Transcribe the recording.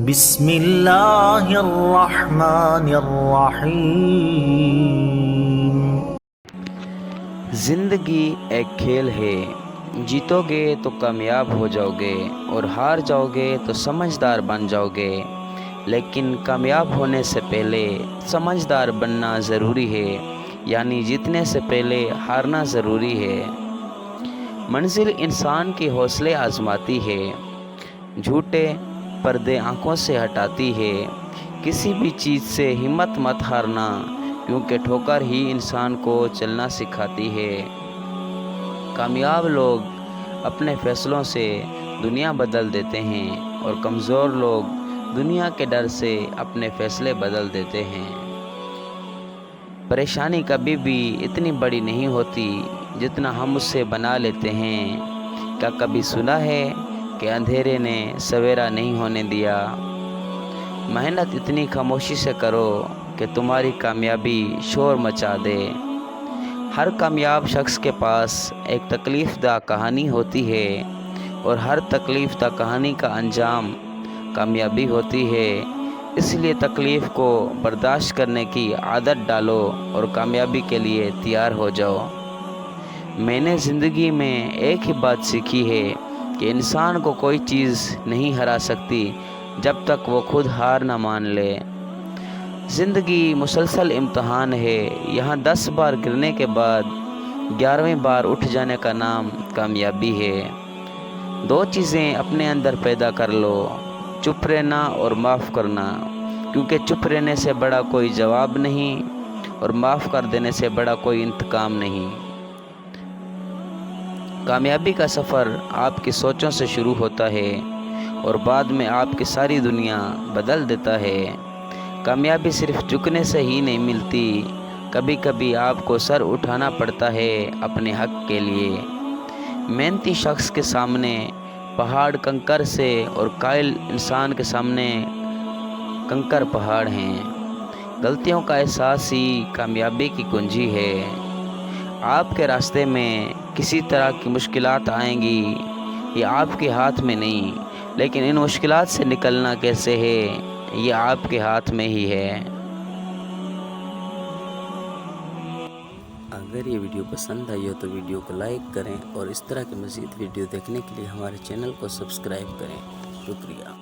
بسم اللہ الرحمن الرحیم۔ زندگی ایک کھیل ہے، جیتو گے تو کامیاب ہو جاؤ گے اور ہار جاؤ گے تو سمجھدار بن جاؤ گے، لیکن کامیاب ہونے سے پہلے سمجھدار بننا ضروری ہے، یعنی جیتنے سے پہلے ہارنا ضروری ہے۔ منزل انسان کی حوصلے آزماتی ہے، جھوٹے پردے آنکھوں سے ہٹاتی ہے۔ کسی بھی چیز سے ہمت مت ہارنا، کیونکہ ٹھوکر ہی انسان کو چلنا سکھاتی ہے۔ کامیاب لوگ اپنے فیصلوں سے دنیا بدل دیتے ہیں اور کمزور لوگ دنیا کے ڈر سے اپنے فیصلے بدل دیتے ہیں۔ پریشانی کبھی بھی اتنی بڑی نہیں ہوتی جتنا ہم اس سے بنا لیتے ہیں۔ کیا کبھی سنا ہے کہ اندھیرے نے سویرا نہیں ہونے دیا؟ محنت اتنی خاموشی سے کرو کہ تمہاری کامیابی شور مچا دے۔ ہر کامیاب شخص کے پاس ایک تکلیف دہ کہانی ہوتی ہے، اور ہر تکلیف دہ کہانی کا انجام کامیابی ہوتی ہے۔ اس لیے تکلیف کو برداشت کرنے کی عادت ڈالو اور کامیابی کے لیے تیار ہو جاؤ۔ میں نے زندگی میں ایک ہی بات سیکھی ہے کہ انسان کو کوئی چیز نہیں ہرا سکتی جب تک وہ خود ہار نہ مان لے۔ زندگی مسلسل امتحان ہے، یہاں 10 بار گرنے کے بعد 11ویں بار اٹھ جانے کا نام کامیابی ہے۔ 2 چیزیں اپنے اندر پیدا کر لو، چپ رہنا اور معاف کرنا، کیونکہ چپ رہنے سے بڑا کوئی جواب نہیں اور معاف کر دینے سے بڑا کوئی انتقام نہیں۔ کامیابی کا سفر آپ کی سوچوں سے شروع ہوتا ہے اور بعد میں آپ کی ساری دنیا بدل دیتا ہے۔ کامیابی صرف جھکنے سے ہی نہیں ملتی، کبھی کبھی آپ کو سر اٹھانا پڑتا ہے اپنے حق کے لیے۔ محنتی شخص کے سامنے پہاڑ کنکر سے اور قائل انسان کے سامنے کنکر پہاڑ ہیں۔ غلطیوں کا احساس ہی کامیابی کی کنجی ہے۔ آپ کے راستے میں کسی طرح کی مشکلات آئیں گی، یہ آپ کے ہاتھ میں نہیں، لیکن ان مشکلات سے نکلنا کیسے ہے یہ آپ کے ہاتھ میں ہی ہے۔ اگر یہ ویڈیو پسند آئی ہو تو ویڈیو کو لائک کریں اور اس طرح کے مزید ویڈیو دیکھنے کے لیے ہمارے چینل کو سبسکرائب کریں۔ شکریہ۔